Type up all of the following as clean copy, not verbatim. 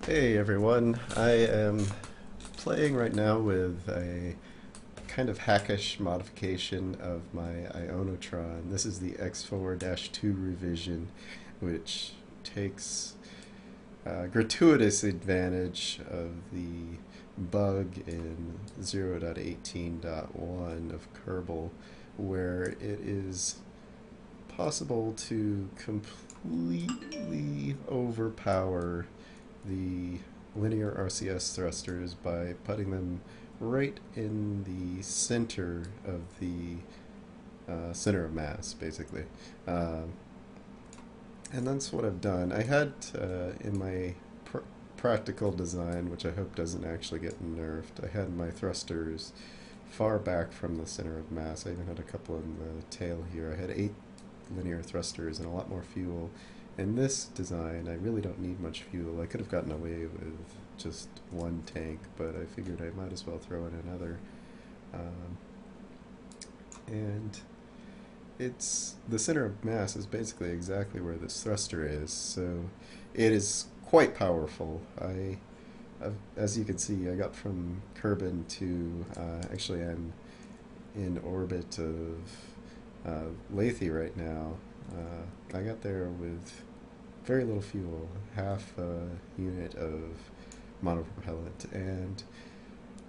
Hey everyone, I am playing right now with a kind of hackish modification of my Ionotron. This is the X4-2 revision, which takes gratuitous advantage of the bug in 0.18.1 of Kerbal, where it is possible to completely overpower the linear RCS thrusters by putting them right in the center of the center of mass, basically. And that's what I've done. I had in my practical design, which I hope doesn't actually get nerfed, I had my thrusters far back from the center of mass. I even had a couple in the tail here. I had 8 linear thrusters and a lot more fuel. In this design, I really don't need much fuel. I could have gotten away with just one tank, but I figured I might as well throw in another. And it's the center of mass is basically exactly where this thruster is, so it is quite powerful. As you can see, I got from Kerbin to actually I'm in orbit of Laythe right now. I got there with very little fuel, half a unit of monopropellant, and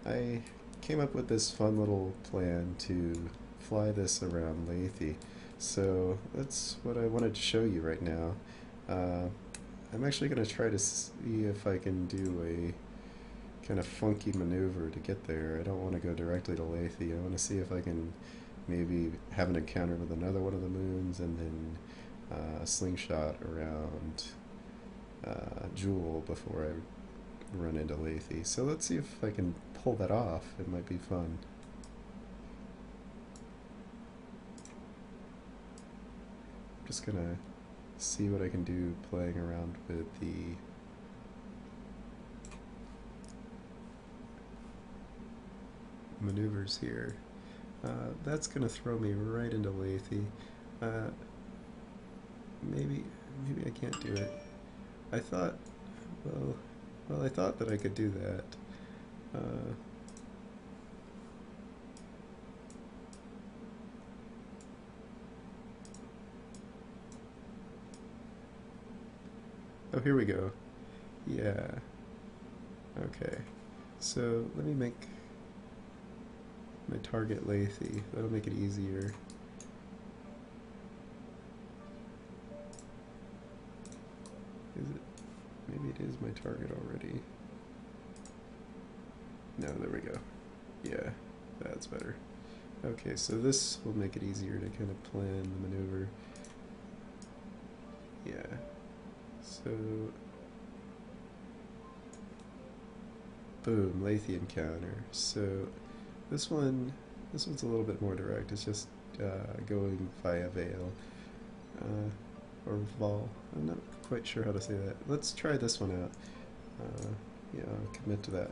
I came up with this fun little plan to fly this around Laythe. So that's what I wanted to show you right now. I'm actually going to try to see if I can do a kind of funky maneuver to get there. I don't want to go directly to Laythe. I want to see if I can maybe have an encounter with another one of the moons and then a slingshot around Jool before I run into Laythe. So let's see if I can pull that off. It might be fun. I'm just gonna see what I can do playing around with the maneuvers here. That's gonna throw me right into Laythe. Maybe I can't do it. I thought, well, I thought that I could do that. Oh, here we go. Yeah. Okay. So let me make my target Laythe. That'll make it easier. Is it? Maybe it is my target already. No, there we go. Yeah, that's better. Okay, so this will make it easier to kind of plan the maneuver. Yeah. So, boom, Laythe encounter. So this one's a little bit more direct. It's just going via Vale or Vall. I'm not quite sure how to say that. Let's try this one out. Yeah, I'll commit to that.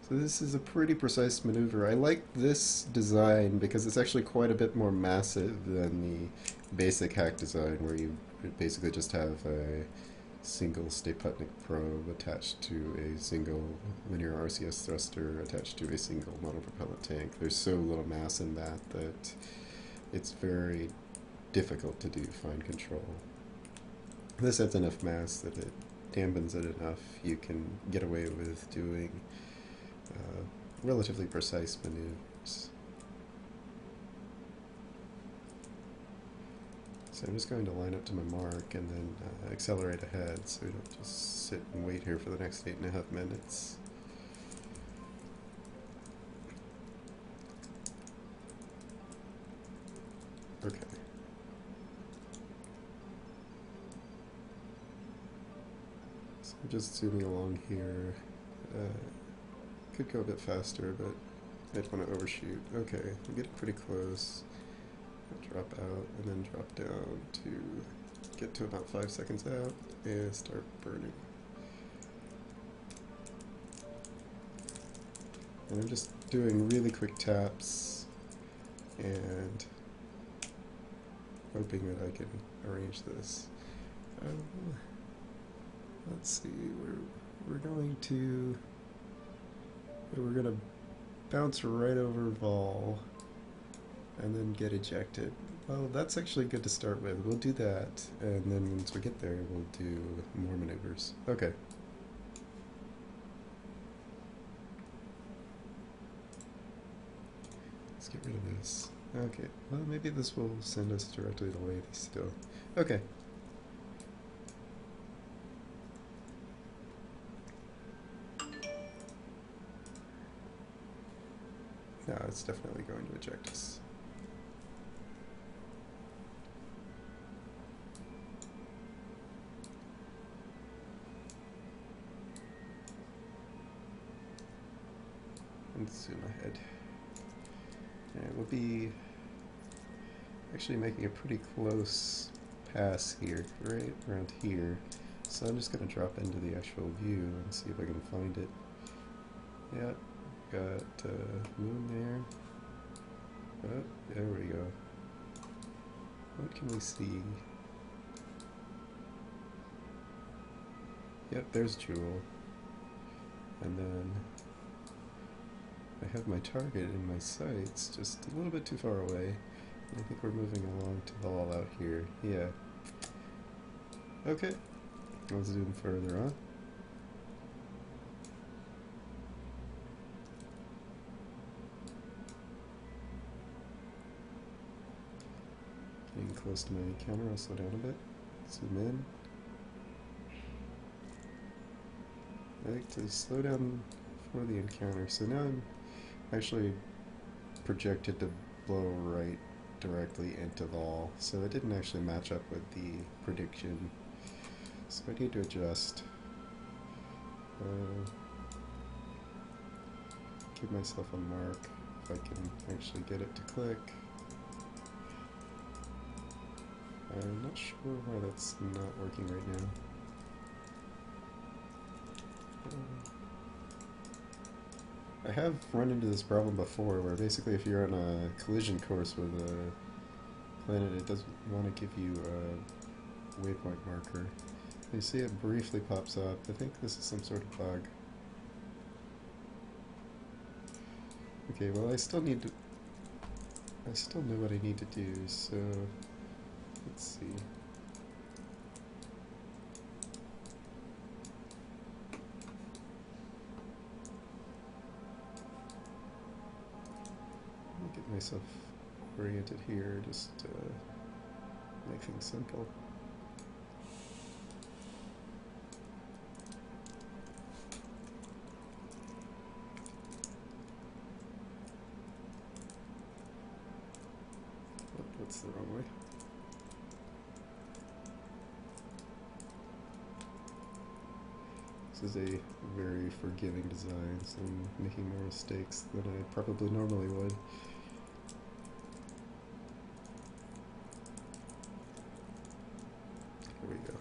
So this is a pretty precise maneuver. I like this design because it's actually quite a bit more massive than the basic hack design where you basically just have a single Staputnik probe attached to a single linear RCS thruster attached to a single monopropellant tank. There's so little mass in that it's very difficult to do fine control. This has enough mass that it dampens it enough. You can get away with doing relatively precise maneuvers. So I'm just going to line up to my mark and then accelerate ahead so we don't just sit and wait here for the next 8.5 minutes. Okay. So I'm just zooming along here. Could go a bit faster, but I don't want to overshoot. Okay, I'm getting pretty close. I'll drop out and then drop down to get to about 5 seconds out and start burning. And I'm just doing really quick taps and hoping that I can arrange this. let's see, we're going to bounce right over Vall and then get ejected. Well, that's actually good to start with. We'll do that, and then once we get there, we'll do more maneuvers. Okay. Let's get rid of this. Okay, well, maybe this will send us directly to Laythe still. Okay. No, it's definitely going to eject us. Let's zoom ahead. And we'll be actually making a pretty close pass here, right around here. So I'm just going to drop into the actual view and see if I can find it. Yeah, got moon there. Oh, there we go. What can we see? Yep, there's Jool. And then I have my target in my sights, just a little bit too far away. I think we're moving along to Vall out here. Yeah. Okay. I'll zoom further on. Getting close to my camera, I'll slow down a bit. Zoom in. I like to slow down for the encounter. So now I'm actually projected to blow right directly into Vall, so it didn't actually match up with the prediction. So I need to adjust. Give myself a mark if I can actually get it to click. I'm not sure why that's not working right now. I have run into this problem before where basically if you're on a collision course with a planet, it doesn't want to give you a waypoint marker. You see it briefly pops up. I think this is some sort of bug. Okay, well I still know what I need to do, so let's see. Get myself oriented here, just to make things simple. Oh, that's the wrong way. This is a very forgiving design, so I'm making more mistakes than I probably normally would. Here we go.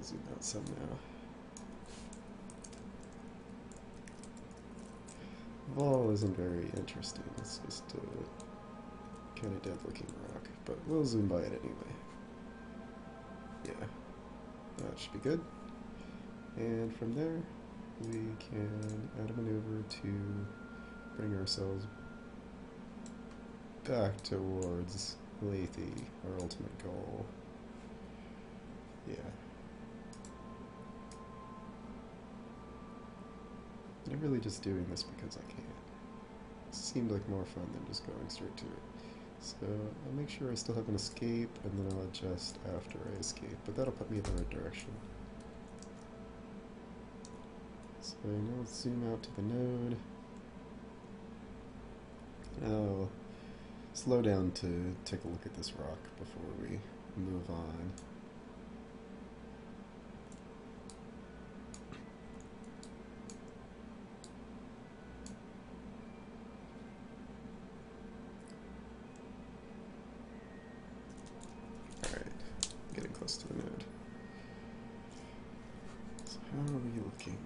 Zoom out some now. Vall isn't very interesting. It's just a kind of dead looking rock, but we'll zoom by it anyway. Yeah, that should be good. And from there, we can add a maneuver to bring ourselves back towards Laythe, our ultimate goal. Yeah. I'm really just doing this because I can. It seemed like more fun than just going straight to it. So I'll make sure I still have an escape, and then I'll adjust after I escape, but that'll put me in the right direction. So now let's zoom out to the node. I'll slow down to take a look at this rock before we move on. Close to the node. So how are we looking?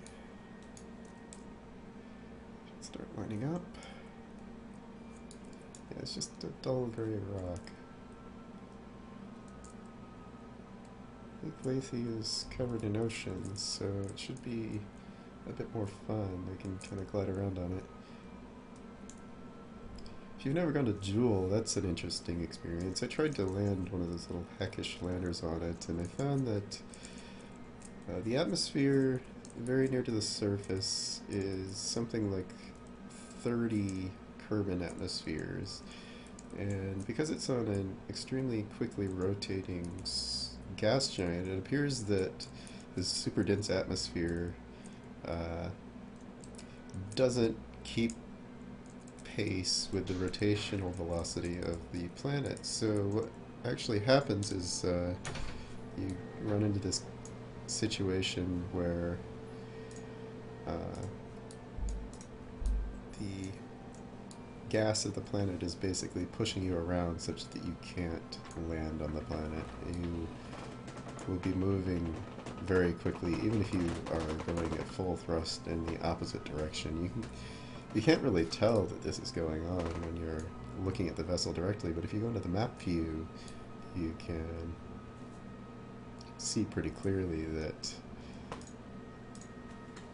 Should start lining up. Yeah, it's just a dull gray rock. Laythe is covered in oceans, so it should be a bit more fun. I can kind of glide around on it. If you've never gone to Jool, that's an interesting experience. I tried to land one of those little hackish landers on it, and I found that the atmosphere very near to the surface is something like 30 Kerbal atmospheres. And because it's on an extremely quickly rotating gas giant, it appears that this super dense atmosphere doesn't keep pace with the rotational velocity of the planet. So what actually happens is you run into this situation where the gas of the planet is basically pushing you around such that you can't land on the planet. You will be moving very quickly, even if you are going at full thrust in the opposite direction. You can't really tell that this is going on when you're looking at the vessel directly, but if you go into the map view, you can see pretty clearly that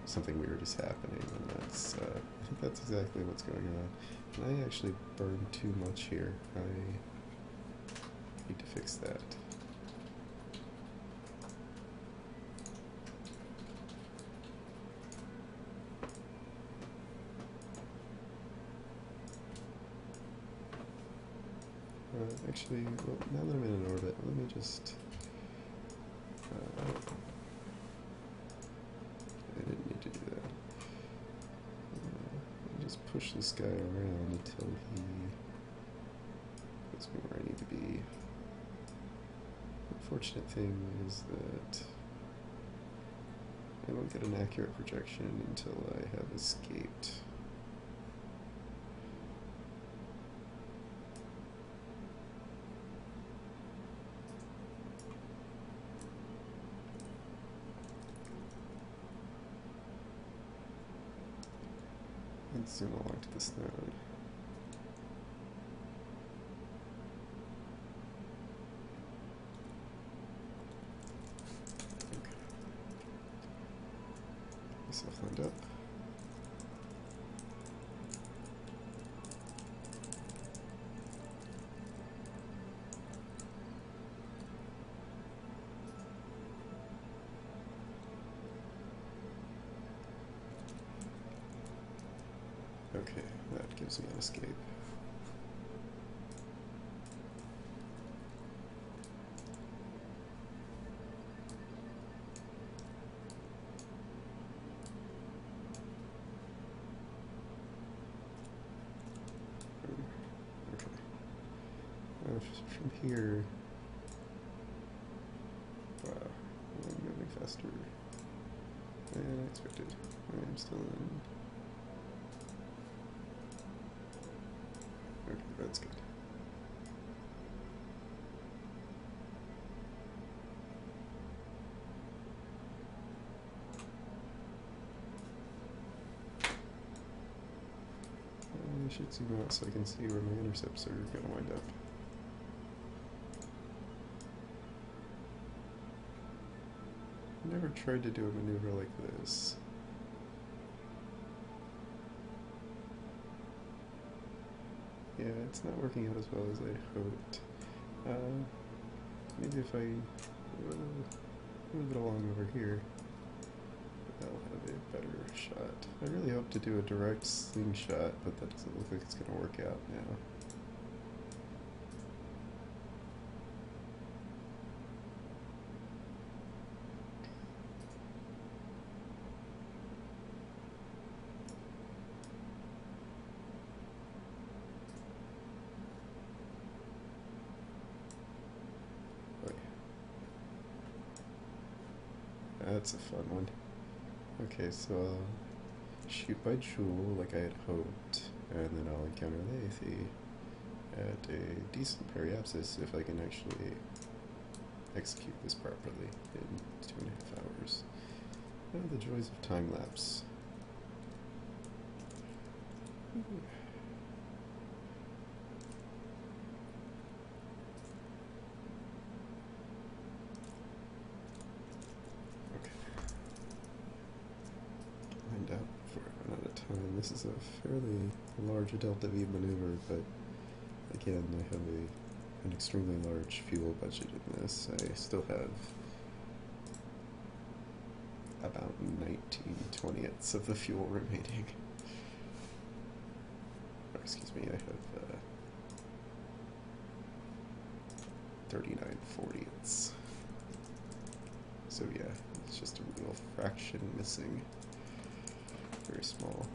something weird is happening, and that's I think that's exactly what's going on. And I actually burned too much here. I need to fix that. Actually, well, now that I'm in an orbit, let me just... I didn't need to do that. I'll just push this guy around until he puts me where I need to be. The unfortunate thing is that I won't get an accurate projection until I have escaped. Let's zoom along to this node. Okay. Myself lined up. Okay, that gives me an escape. Okay. From here... Wow, I'm moving faster than I expected. I'm still in... Okay, that's good. I should zoom out so I can see where my intercepts are going to wind up. I've never tried to do a maneuver like this. Yeah, it's not working out as well as I hoped. Maybe if I move it along over here, I'll have a better shot. I really hope to do a direct slingshot, but that doesn't look like it's going to work out now. That's a fun one. Okay, so I'll shoot by Jool like I had hoped, and then I'll encounter Laythe at a decent periapsis if I can actually execute this properly in 2.5 hours. Oh, the joys of time lapse. And this is a fairly large delta V maneuver, but again, I have an extremely large fuel budget in this. I still have about 19/20ths of the fuel remaining. Or, excuse me, I have 39/40ths. So yeah, it's just a real fraction missing. Very small.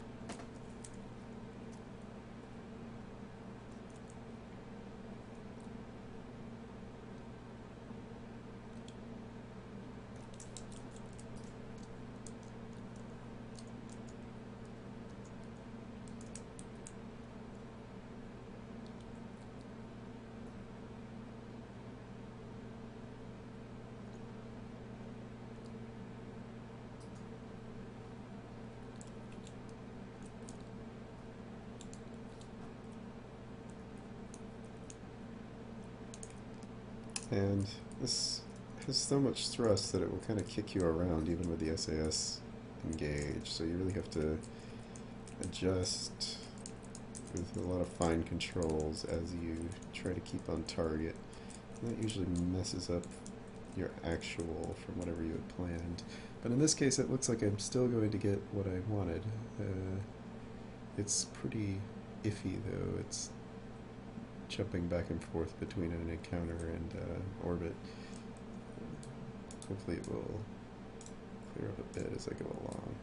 And this has so much thrust that it will kind of kick you around even with the SAS engaged, so you really have to adjust with a lot of fine controls as you try to keep on target. And that usually messes up your actual from whatever you had planned. But in this case it looks like I'm still going to get what I wanted. It's pretty iffy though. It's jumping back and forth between an encounter and orbit. Hopefully it will clear up a bit as I go along.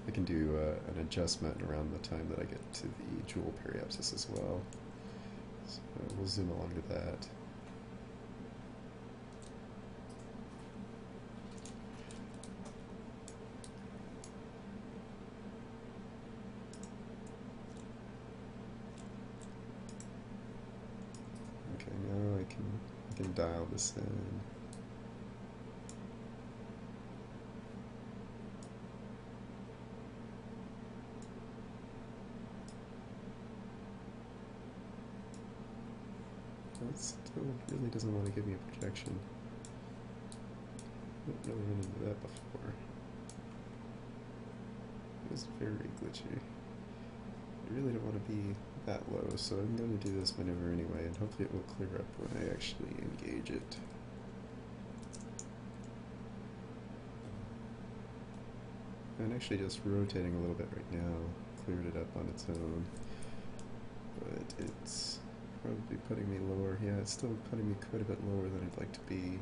I can do an adjustment around the time that I get to the Jool periapsis as well. So we'll zoom along to that. Okay, now I can dial this in. It still really doesn't want to give me a projection. I didn't really run into that before. It was very glitchy. I really don't want to be that low, so I'm going to do this maneuver anyway, and hopefully it will clear up when I actually engage it. And actually just rotating a little bit right now cleared it up on its own, but it's probably putting me lower. Yeah, it's still putting me quite a bit lower than I'd like to be.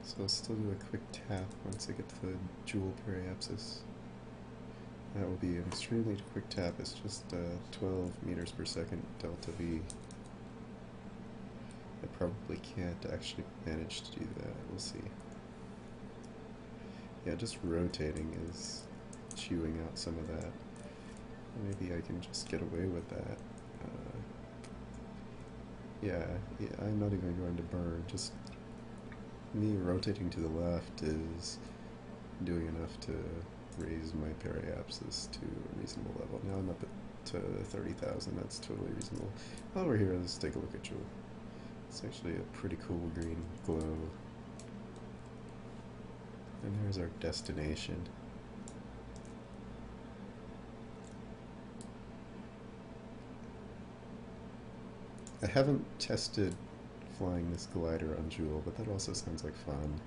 So I'll still do a quick tap once I get to the Jool periapsis. That will be an extremely quick tap. It's just 12 meters per second delta V. I probably can't actually manage to do that. We'll see. Yeah, just rotating is chewing out some of that. Maybe I can just get away with that. Yeah, I'm not even going to burn. Just me rotating to the left is doing enough to raise my periapsis to a reasonable level. Now I'm up to 30,000. That's totally reasonable. While we're here, let's take a look at Jool. It's actually a pretty cool green glow. And there's our destination. I haven't tested flying this glider on Jool, but that also sounds like fun.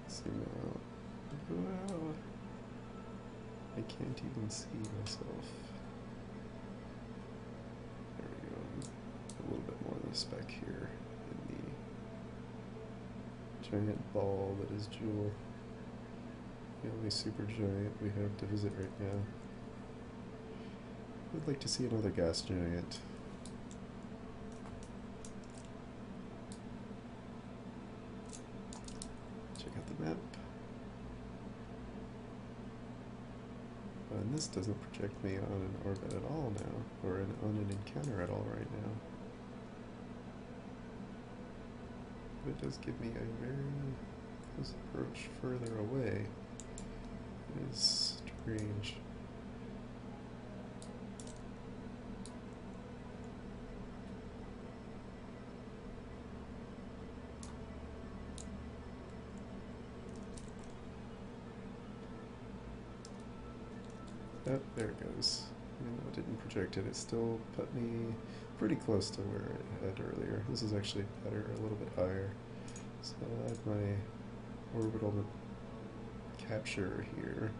Zoom out. Wow. I can't even see myself. There we go. A little bit more than a speck here in the giant ball that is Jool. The only super giant we have to visit right now. I'd like to see another gas giant. Check out the map. And this doesn't project me on an orbit at all now, or on an encounter at all right now. But it does give me a very close approach further away. It is strange. Oh, there it goes. Even though it didn't project it, it still put me pretty close to where it had earlier. This is actually better, a little bit higher. So I have my orbital capture here.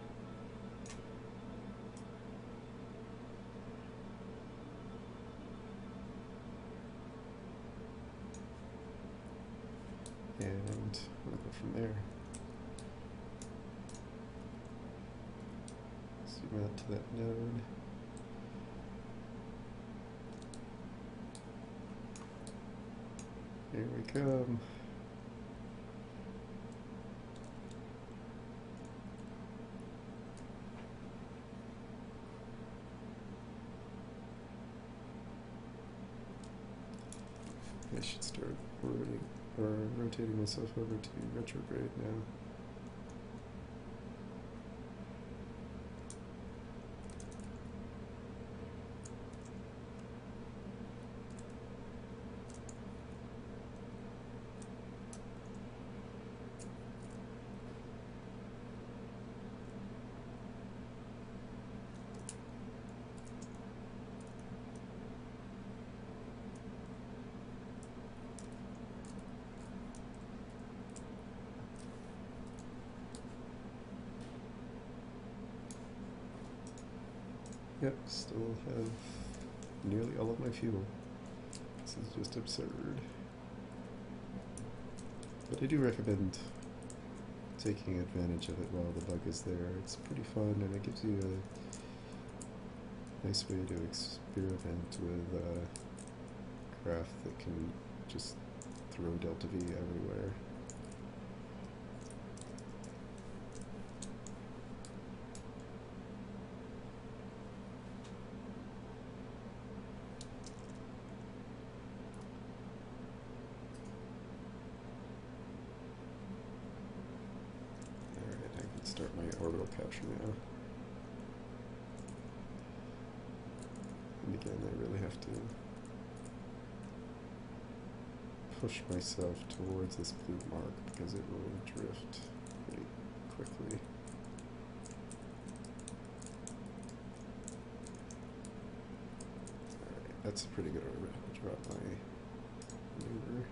And we'll go from there. Zoom out to that node. Here we come. I should start rotating myself over to retrograde now. Yep, still have nearly all of my fuel. This is just absurd. But I do recommend taking advantage of it while the bug is there. It's pretty fun and it gives you a nice way to experiment with craft that can just throw delta V everywhere. Start my orbital capture now. And again, I really have to push myself towards this blue mark because it will drift pretty quickly. Alright, that's a pretty good orbit. I'll drop my maneuver.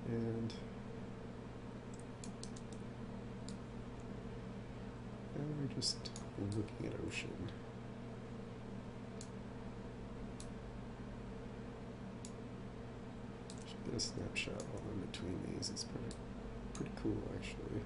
And now we're just looking at ocean. Should get a snapshot while I'm between these. It's pretty cool actually.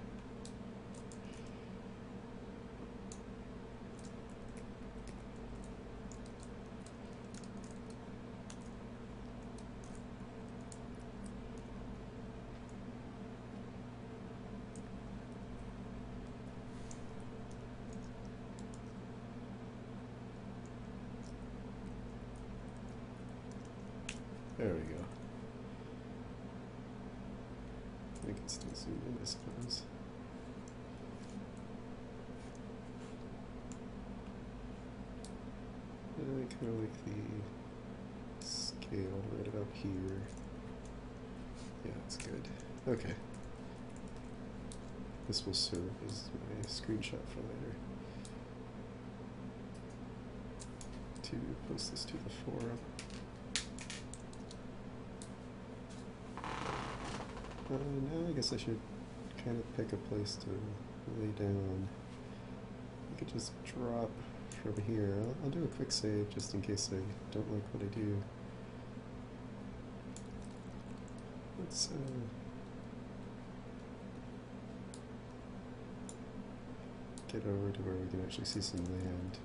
There we go. I can still zoom in, I suppose. I kind of like the scale right about here. Yeah, it's good. Okay. This will serve as my screenshot for later. To post this to the forum. Now I guess I should kind of pick a place to lay down. I could just drop from here. I'll do a quick save just in case I don't like what I do. Let's get over to where we can actually see some land.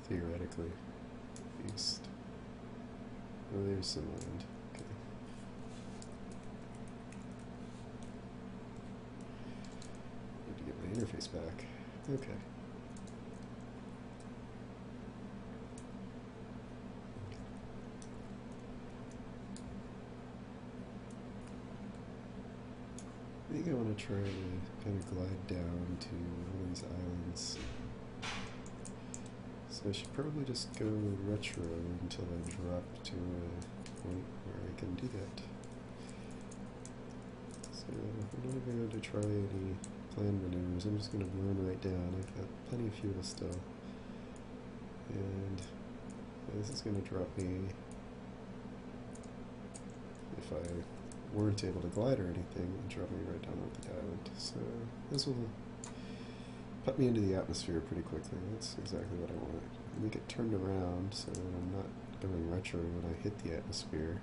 Theoretically, at least. Oh, there's some land. Okay. Need to get my interface back. Okay. I think I want to try to kind of glide down to one of these islands. So I should probably just go retro until I drop to a point where I can do that. So So I'm not going to try any planned maneuvers. I'm just going to run right down. I've got plenty of fuel still. And this is going to drop me, if I weren't able to glide or anything, it would drop me right down off the island. So this will put me into the atmosphere pretty quickly. That's exactly what I want. Make it turned around so that I'm not going retro when I hit the atmosphere.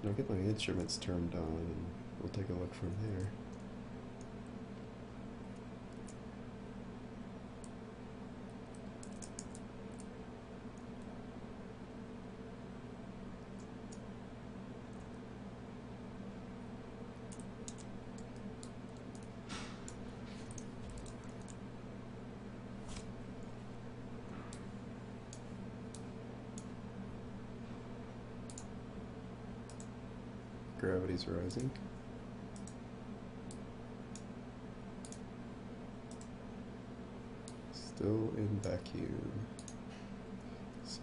And I'll get my instruments turned on and we'll take a look from there. Gravity's rising. Still in vacuum. So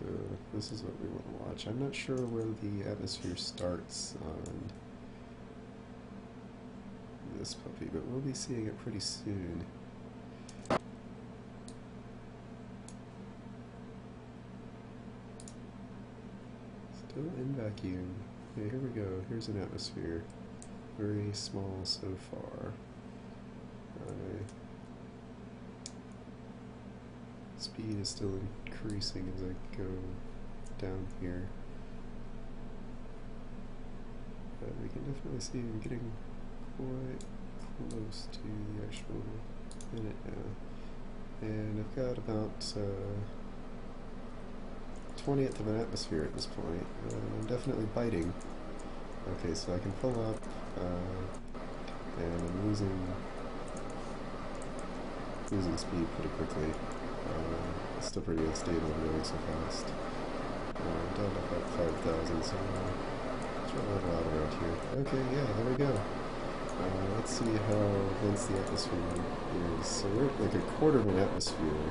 this is what we want to watch. I'm not sure where the atmosphere starts on this puppy, but we'll be seeing it pretty soon. Still in vacuum. Okay, here we go. Here's an atmosphere. Very small so far. Speed is still increasing as I go down here. But we can definitely see I'm getting quite close to the actual minute now. And I've got about 20th of an atmosphere at this point. I'm definitely biting. Okay, so I can pull up, and I'm losing speed pretty quickly. It's still pretty unstable and going so fast. Down to about 5,000, so let's try a little out around here. Okay, yeah, there we go. Let's see how dense the atmosphere is. So we're at like a quarter of an atmosphere,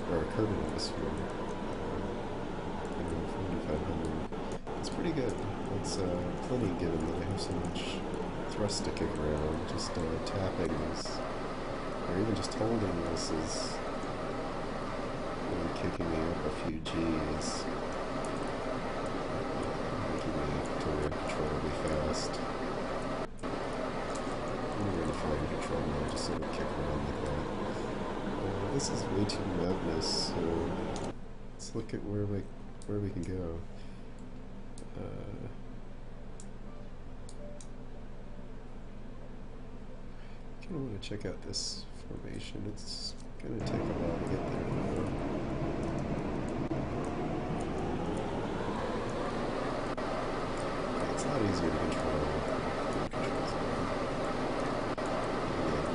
or a carbon atmosphere. 4,500. It's pretty good. It's plenty given that I have so much thrust to kick around. Just tapping this, or even just holding this is kicking me up a few G's. Making me totally uncontrollably fast. I'm going to flying control now, just sort of kick around like that. This is way too mountainous, so let's look at where we can go. I kind of want to check out this formation. It's going to take a while to get there. It's a lot easier to control.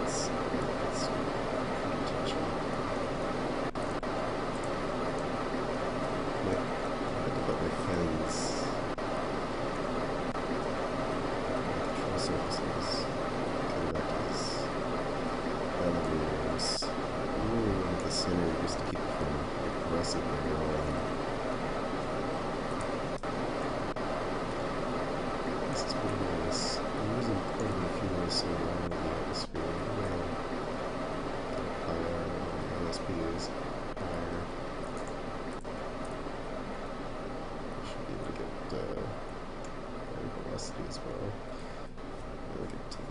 It's pretty touchy. I had to put my fins, control surfaces, kind of act as elevators. I really want the center just to keep it from aggressively rolling. This is pretty nice. I'm using quite a bit of fuel, so I'm in the atmosphere. I'm going to get up higher, my ISP is higher. Should be able to get higher velocity as well. I'll get to the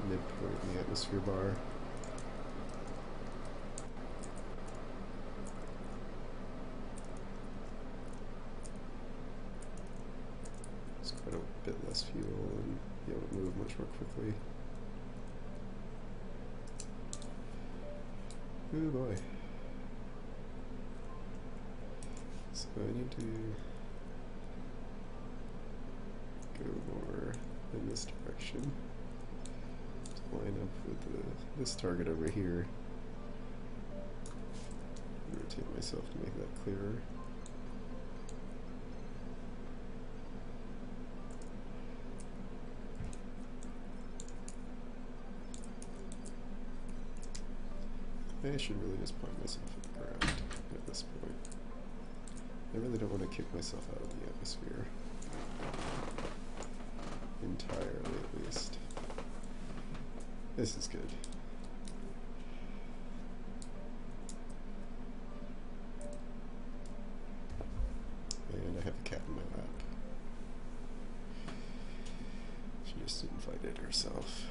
midpoint in the atmosphere bar. It's quite a bit less fuel and be able to move much more quickly. Oh boy. So I need to go more in this direction to line up with this target over here. Rotate myself to make that clearer. I should really just point myself at the ground at this point. I really don't want to kick myself out of the atmosphere entirely. This is good. And I have a cat in my lap. She just invited herself.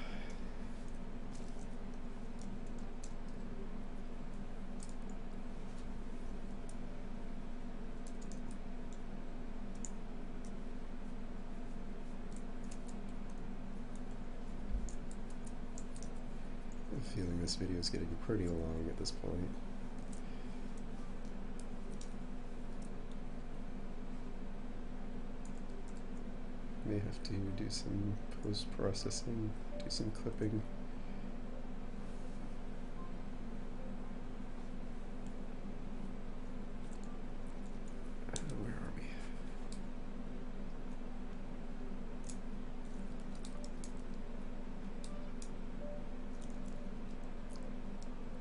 I have a feeling this video is getting pretty long at this point. May have to do some post-processing, do some clipping. Where are we?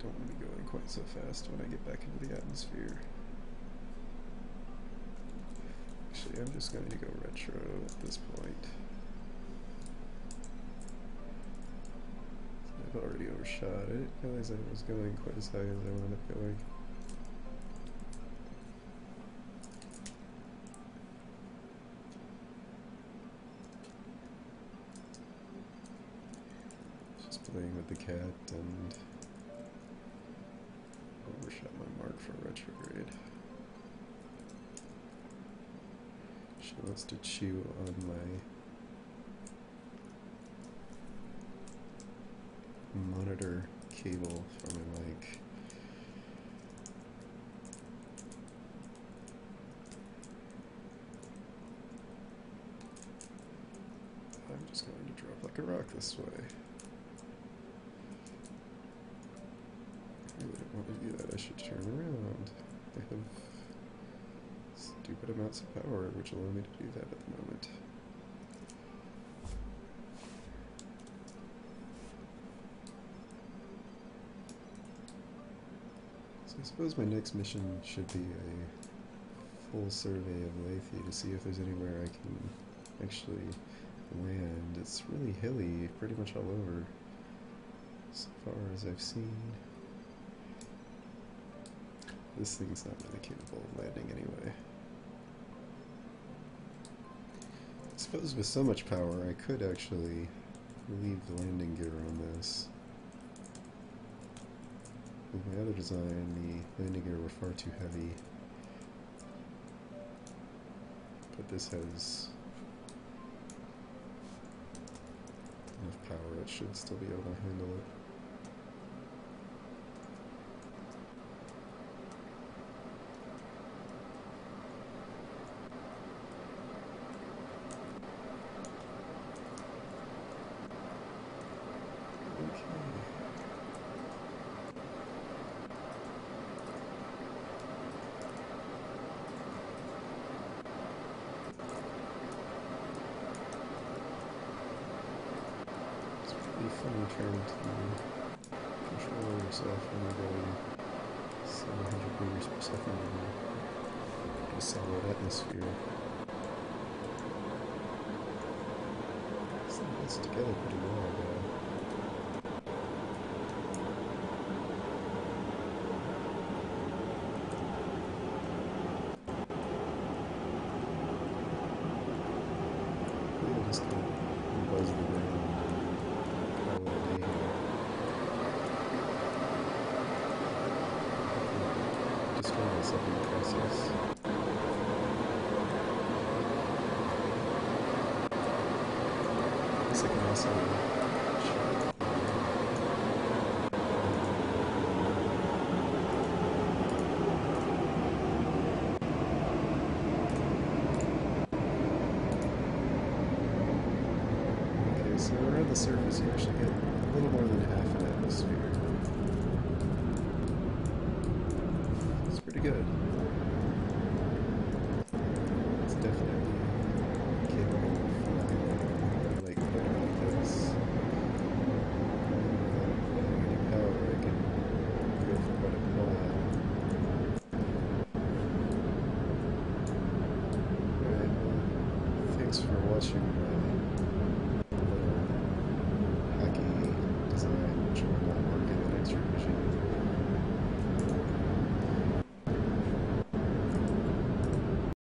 Don't want to be going quite so fast when I get back into the atmosphere. Actually, I'm just going to go retro at this point. I've already overshot. I didn't realize I was going quite as high as I wound up going. Just playing with the cat and overshot my mark for retrograde. She wants to chew on my monitor cable for my mic. I'm just going to drop like a rock this way. I really don't want to do that. I should turn around. I have stupid amounts of power which allow me to do that at the moment. So I suppose my next mission should be a full survey of Laythe to see if there's anywhere I can actually land. It's really hilly pretty much all over so far as I've seen. This thing's not really capable of landing anyway. I suppose with so much power I could actually leave the landing gear on this. With my other design, the landing gear were far too heavy. But this has enough power, it should still be able to handle it. It's funny trying to control yourself when you're going 700 meters per second in a solid atmosphere. This thing holds together pretty well, though. Maybe I'll just kind of buzz the ground. Myself in the process. I guess I can also okay, so around the surface you actually get a little more than half an atmosphere. Pretty good. It's definitely capable of flying like quite like this. Without any power, I can go for quite a while. Alright, well, thanks for watching my